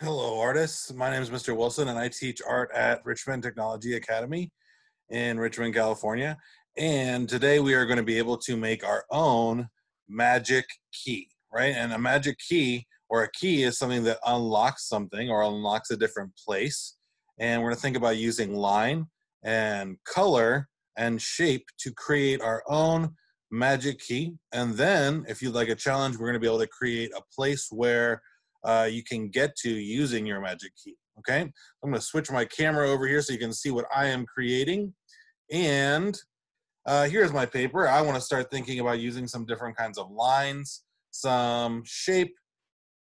Hello, artists. My name is Mr. Wilson, and I teach art at Richmond Technology Academy in Richmond, California. And today we are going to be able to make our own magic key, right? And a magic key or a key is something that unlocks something or unlocks a different place. And we're going to think about using line and color and shape to create our own magic key. And then, if you'd like a challenge, we're going to be able to create a place where you can get to using your magic key. Okay, I'm going to switch my camera over here so you can see what I am creating. And here's my paper. I want to start thinking about using some different kinds of lines, some shape,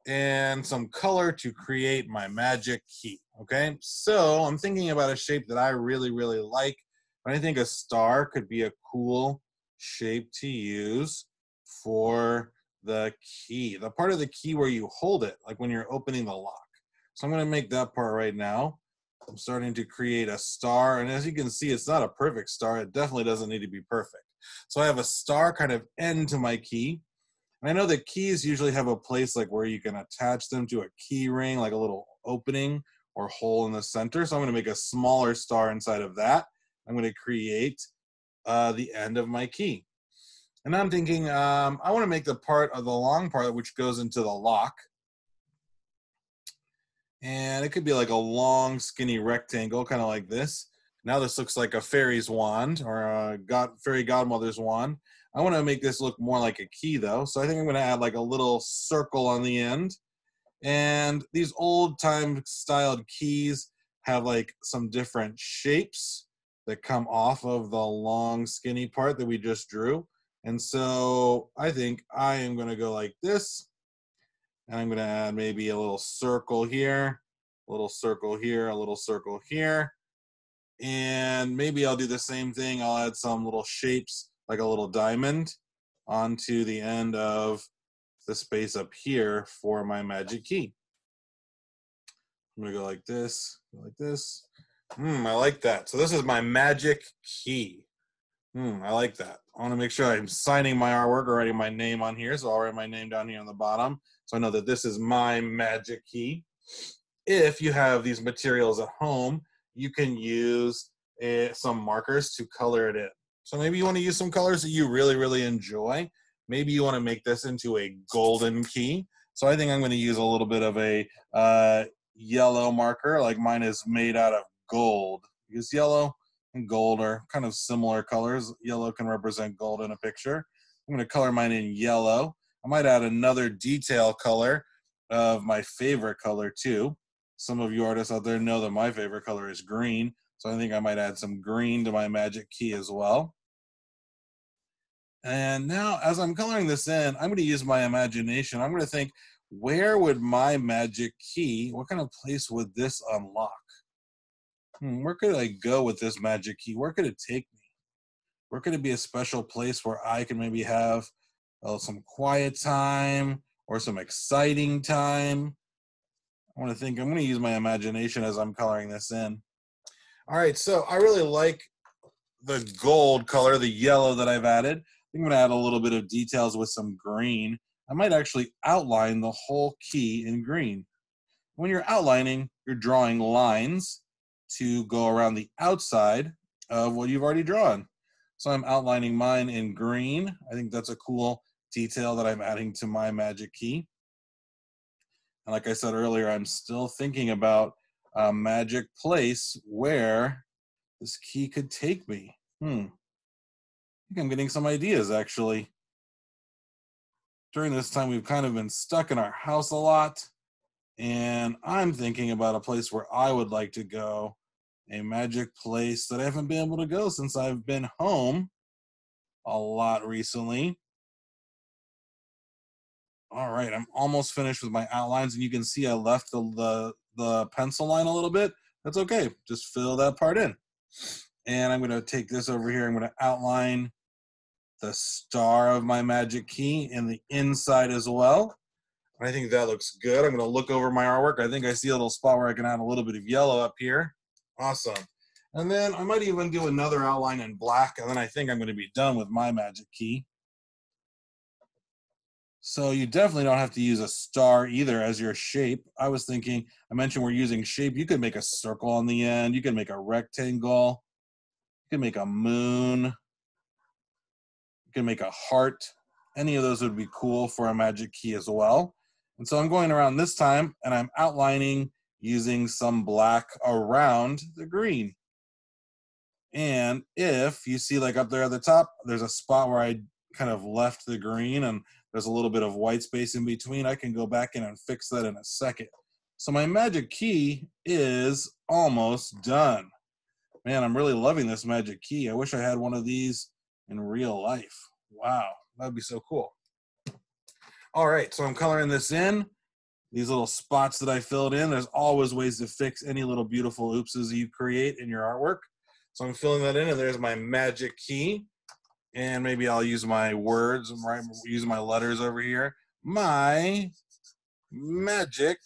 and some color to create my magic key. Okay, so I'm thinking about a shape that I really, really like. I think a star could be a cool shape to use for the key, the part of the key where you hold it, like when you're opening the lock. So I'm going to make that part right now. I'm starting to create a star, and as you can see, it's not a perfect star. It definitely doesn't need to be perfect. So I have a star kind of end to my key. And I know that keys usually have a place like where you can attach them to a key ring, like a little opening or hole in the center. So I'm going to make a smaller star inside of that. I'm going to create the end of my key. And I'm thinking, I want to make the part of the long part which goes into the lock. And it could be like a long, skinny rectangle, kind of like this. Now this looks like a fairy's wand or a fairy godmother's wand. I want to make this look more like a key though. So I think I'm going to add like a little circle on the end. And these old time styled keys have like some different shapes that come off of the long, skinny part that we just drew. And so I think I am going to go like this. And I'm going to add maybe a little circle here, a little circle here, a little circle here. And maybe I'll do the same thing. I'll add some little shapes like a little diamond onto the end of the space up here for my magic key. I'm going to go like this, like this. I like that. So this is my magic key. I like that. I want to make sure I'm signing my artwork or writing my name on here. So I'll write my name down here on the bottom. So I know that this is my magic key. If you have these materials at home, you can use some markers to color it in. So maybe you want to use some colors that you really, really enjoy. Maybe you want to make this into a golden key. So I think I'm going to use a little bit of a yellow marker, like mine is made out of gold. Because yellow and gold are kind of similar colors. Yellow can represent gold in a picture. I'm going to color mine in yellow. I might add another detail color of my favorite color too. Some of you artists out there know that my favorite color is green, so I think I might add some green to my magic key as well. And now, as I'm coloring this in, I'm going to use my imagination. I'm going to think, where would my magic key, what kind of place would this unlock? Where could I go with this magic key? Where could it take me? Where could it be a special place where I can maybe have some quiet time or some exciting time? I want to think, I'm going to use my imagination as I'm coloring this in. All right, so I really like the gold color, the yellow that I've added. I think I'm going to add a little bit of details with some green. I might actually outline the whole key in green. When you're outlining, you're drawing lines to go around the outside of what you've already drawn. So I'm outlining mine in green. I think that's a cool detail that I'm adding to my magic key. And like I said earlier, I'm still thinking about a magic place where this key could take me. I think I'm getting some ideas actually. During this time, we've kind of been stuck in our house a lot. And I'm thinking about a place where I would like to go, a magic place that I haven't been able to go since I've been home a lot recently. All right, I'm almost finished with my outlines, and you can see I left the pencil line a little bit. That's okay, just fill that part in. And I'm going to take this over here. I'm going to outline the star of my magic key in the inside as well. I think that looks good. I'm going to look over my artwork. I think I see a little spot where I can add a little bit of yellow up here. Awesome. And then I might even do another outline in black, and then I think I'm going to be done with my magic key. So you definitely don't have to use a star either as your shape. I was thinking, I mentioned we're using shape. You could make a circle on the end. You can make a rectangle. You can make a moon. You can make a heart. Any of those would be cool for a magic key as well. And so I'm going around this time and I'm outlining using some black around the green. And if you see like up there at the top, there's a spot where I kind of left the green and there's a little bit of white space in between, I can go back in and fix that in a second. So my magic key is almost done. Man, I'm really loving this magic key. I wish I had one of these in real life. Wow, that'd be so cool. All right, so I'm coloring this in. These little spots that I filled in, there's always ways to fix any little beautiful oopses you create in your artwork. So I'm filling that in, and there's my magic key. And maybe I'll use my words, right? Use my letters over here. My magic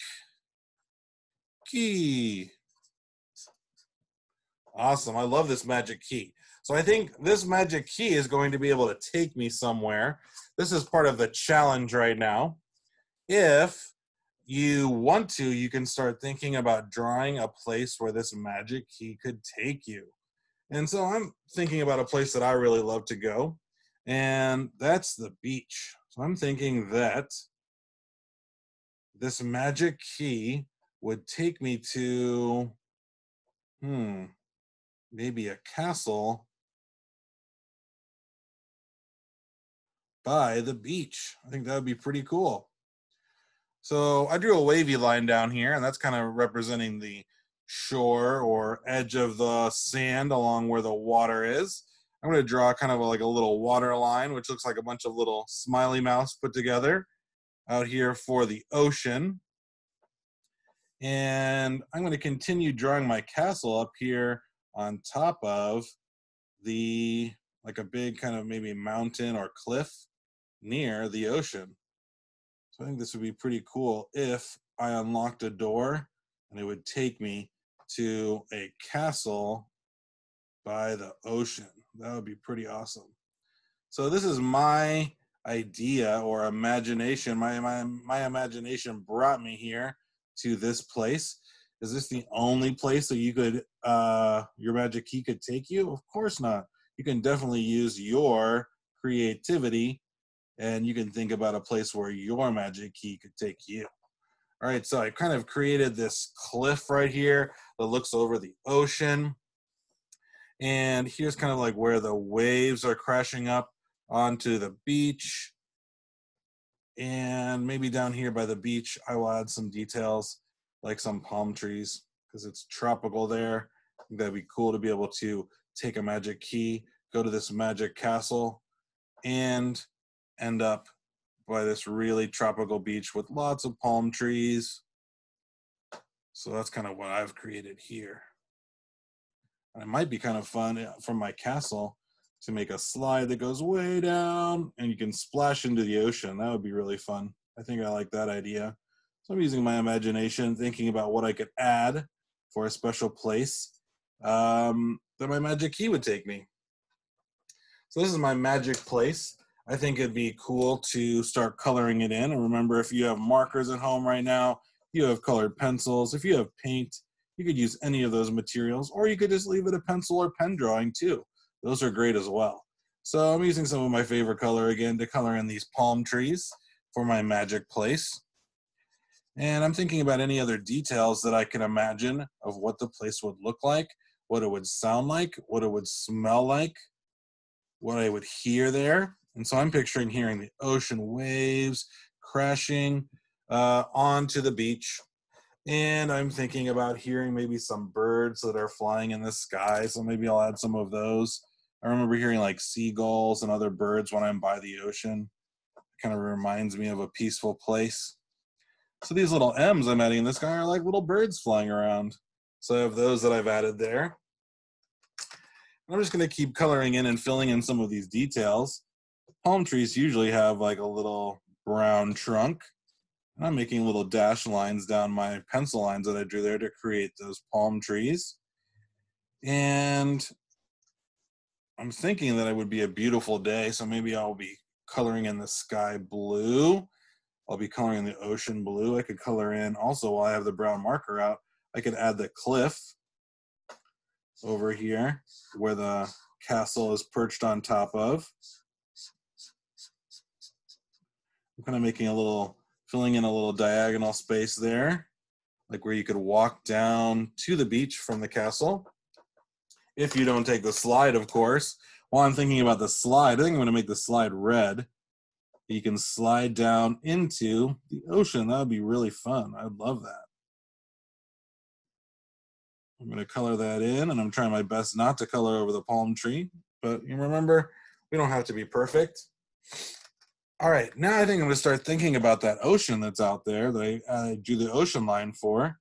key. Awesome. I love this magic key. So I think this magic key is going to be able to take me somewhere. This is part of the challenge right now. If you want to, you can start thinking about drawing a place where this magic key could take you. And so I'm thinking about a place that I really love to go, and that's the beach. So I'm thinking that this magic key would take me to, maybe a castle by the beach. I think that would be pretty cool. So I drew a wavy line down here, and that's kind of representing the shore or edge of the sand along where the water is. I'm going to draw kind of like a little water line, which looks like a bunch of little smiley mouths put together out here for the ocean. And I'm going to continue drawing my castle up here on top of the, like a big kind of maybe mountain or cliff near the ocean. So I think this would be pretty cool if I unlocked a door and it would take me to a castle by the ocean. That would be pretty awesome. So this is my idea or imagination. My imagination brought me here to this place. Is this the only place that you could, your magic key could take you? Of course not. You can definitely use your creativity and you can think about a place where your magic key could take you. All right, so I kind of created this cliff right here that looks over the ocean. And here's kind of like where the waves are crashing up onto the beach. And maybe down here by the beach, I will add some details like some palm trees because it's tropical there. I think that'd be cool to be able to take a magic key, go to this magic castle, and end up by this really tropical beach with lots of palm trees. So that's kind of what I've created here. And it might be kind of fun from my castle to make a slide that goes way down and you can splash into the ocean. That would be really fun. I think I like that idea. So I'm using my imagination, thinking about what I could add for a special place that my magic key would take me. So this is my magic place. I think it'd be cool to start coloring it in. And remember, if you have markers at home right now, you have colored pencils, if you have paint, you could use any of those materials, or you could just leave it a pencil or pen drawing too. Those are great as well. So I'm using some of my favorite color again to color in these palm trees for my magic place. And I'm thinking about any other details that I can imagine of what the place would look like, what it would sound like, what it would smell like, what I would hear there. And so I'm picturing hearing the ocean waves crashing onto the beach. And I'm thinking about hearing maybe some birds that are flying in the sky. So maybe I'll add some of those. I remember hearing like seagulls and other birds when I'm by the ocean. It kind of reminds me of a peaceful place. So these little M's I'm adding in this guy are like little birds flying around. So I have those that I've added there. I'm just going to keep coloring in and filling in some of these details. Palm trees usually have like a little brown trunk. And I'm making little dash lines down my pencil lines that I drew there to create those palm trees. And I'm thinking that it would be a beautiful day, so maybe I'll be coloring in the sky blue. I'll be coloring the ocean blue. I could color in also, while I have the brown marker out, I could add the cliff over here where the castle is perched on top of. I'm kind of making a little, filling in a little diagonal space there, like where you could walk down to the beach from the castle. If you don't take the slide, of course. While I'm thinking about the slide, I think I'm going to make the slide red. You can slide down into the ocean. That would be really fun. I'd love that. I'm going to color that in, and I'm trying my best not to color over the palm tree. But you remember, we don't have to be perfect. All right, now I think I'm going to start thinking about that ocean that's out there that I drew the ocean line for.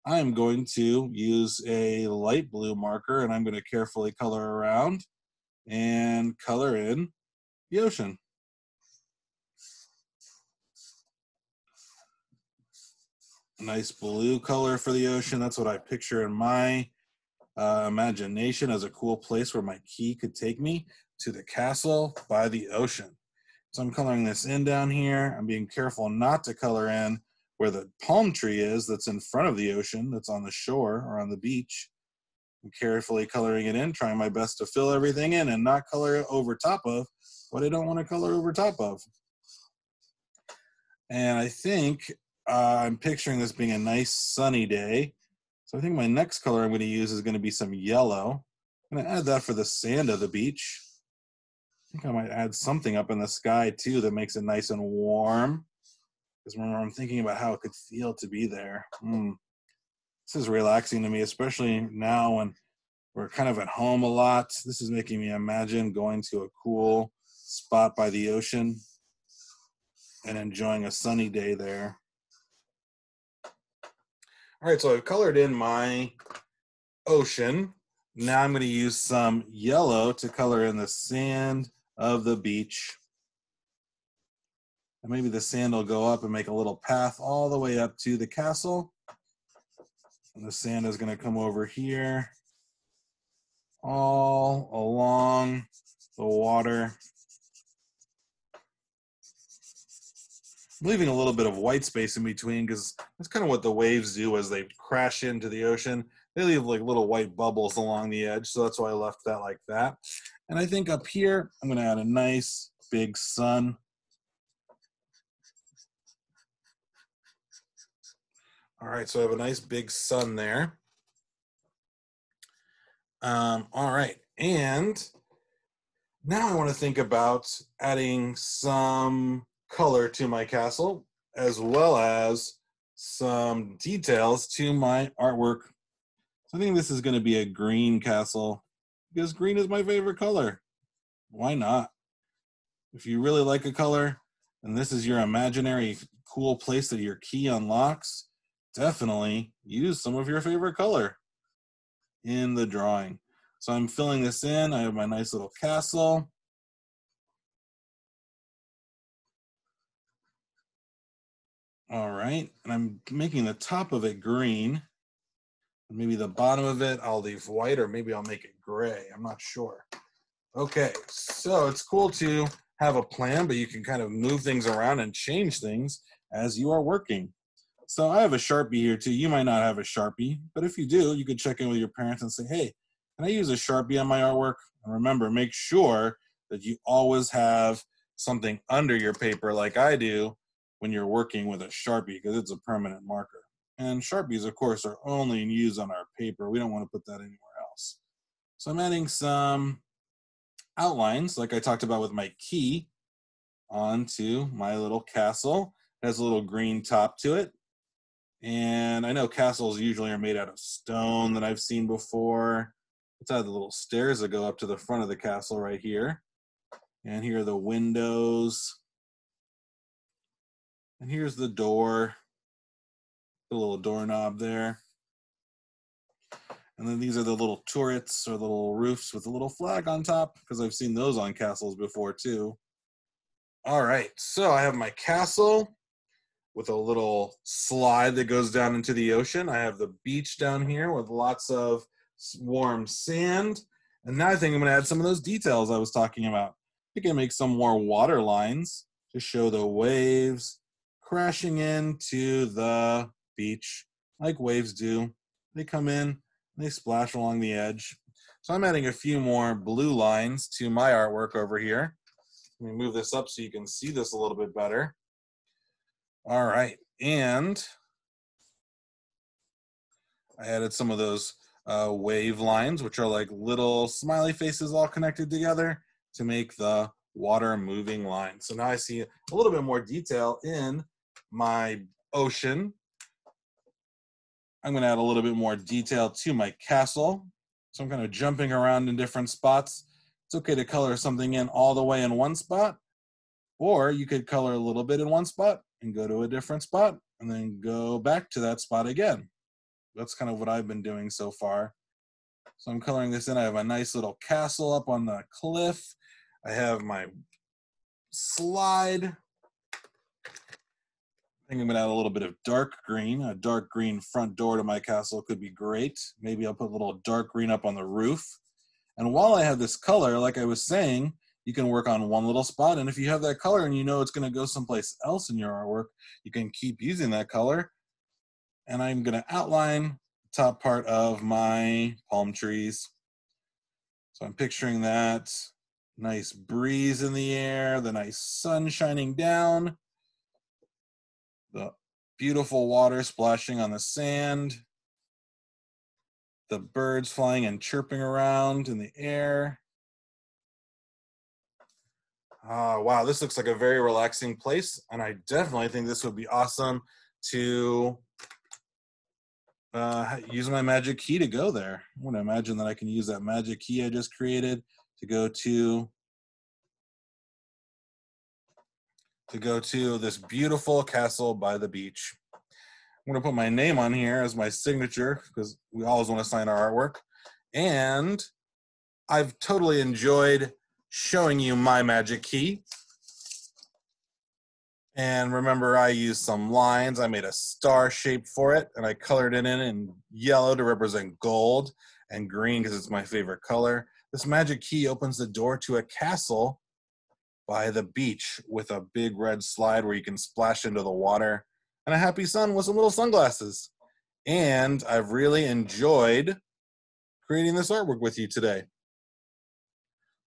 I'm going to use a light blue marker, and I'm going to carefully color around and color in the ocean. A nice blue color for the ocean. That's what I picture in my imagination as a cool place where my key could take me to the castle by the ocean. So I'm coloring this in down here. I'm being careful not to color in where the palm tree is that's in front of the ocean, that's on the shore or on the beach. I'm carefully coloring it in, trying my best to fill everything in and not color it over top of what I don't want to color over top of. And I think I'm picturing this being a nice sunny day. So I think my next color I'm going to use is going to be some yellow. I'm going to add that for the sand of the beach. I think I might add something up in the sky too that makes it nice and warm. Because remember, I'm thinking about how it could feel to be there. This is relaxing to me, especially now when we're kind of at home a lot. This is making me imagine going to a cool spot by the ocean and enjoying a sunny day there. All right, so I've colored in my ocean. Now I'm going to use some yellow to color in the sand of the beach. And maybe the sand will go up and make a little path all the way up to the castle. And the sand is going to come over here, all along the water. I'm leaving a little bit of white space in between because that's kind of what the waves do as they crash into the ocean. They leave like little white bubbles along the edge, so that's why I left that like that. And I think up here, I'm going to add a nice big sun. All right, so I have a nice big sun there. All right, and now I want to think about adding some color to my castle as well as some details to my artwork. So I think this is going to be a green castle because green is my favorite color. Why not? If you really like a color and this is your imaginary cool place that your key unlocks, definitely use some of your favorite color in the drawing. So I'm filling this in. I have my nice little castle. All right, and I'm making the top of it green. Maybe the bottom of it I'll leave white, or maybe I'll make it gray. I'm not sure. Okay, so it's cool to have a plan, but you can kind of move things around and change things as you are working. So I have a Sharpie here too. You might not have a Sharpie, but if you do, you could check in with your parents and say, hey, can I use a Sharpie on my artwork? And remember, make sure that you always have something under your paper like I do when you're working with a Sharpie, because it's a permanent marker. And Sharpies, of course, are only used on our paper. We don't want to put that anywhere else. So I'm adding some outlines, like I talked about with my key, onto my little castle. It has a little green top to it. And I know castles usually are made out of stone that I've seen before. Let's add the little stairs that go up to the front of the castle right here. And here are the windows. And here's the door, the little doorknob there. And then these are the little turrets or little roofs with a little flag on top, because I've seen those on castles before too. All right, so I have my castle with a little slide that goes down into the ocean. I have the beach down here with lots of warm sand. And now I think I'm going to add some of those details I was talking about. I can make some more water lines to show the waves crashing into the beach like waves do. They come in, they splash along the edge. So I'm adding a few more blue lines to my artwork over here. Let me move this up so you can see this a little bit better. All right, and I added some of those wave lines, which are like little smiley faces all connected together to make the water moving line. So now I see a little bit more detail in my ocean. I'm going to add a little bit more detail to my castle. So I'm kind of jumping around in different spots. It's okay to color something in all the way in one spot, or you could color a little bit in one spot and go to a different spot and then go back to that spot again. That's kind of what I've been doing so far. So I'm coloring this in. I have a nice little castle up on the cliff. I have my slide. I think I'm going to add a little bit of dark green. A dark green front door to my castle could be great. Maybe I'll put a little dark green up on the roof. And while I have this color, like I was saying, you can work on one little spot. And if you have that color and you know it's going to go someplace else in your artwork, you can keep using that color. And I'm going to outline the top part of my palm trees. So I'm picturing that nice breeze in the air, the nice sun shining down, the beautiful water splashing on the sand, the birds flying and chirping around in the air. Wow, this looks like a very relaxing place, and I definitely think this would be awesome to use my magic key to go there. I want to imagine that I can use that magic key I just created to go to this beautiful castle by the beach. I'm going to put my name on here as my signature because we always want to sign our artwork. And I've totally enjoyed showing you my magic key. And remember, I used some lines. I made a star shape for it, and I colored it in yellow to represent gold and green because it's my favorite color. This magic key opens the door to a castle by the beach with a big red slide where you can splash into the water, and a happy sun with some little sunglasses. And I've really enjoyed creating this artwork with you today.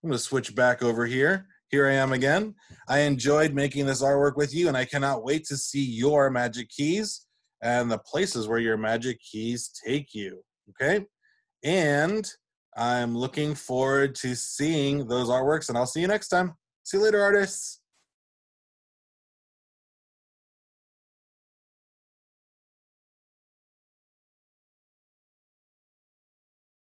I'm going to switch back over here. Here I am again. I enjoyed making this artwork with you, and I cannot wait to see your magic keys and the places where your magic keys take you, okay? And I'm looking forward to seeing those artworks, and I'll see you next time. See you later, artists.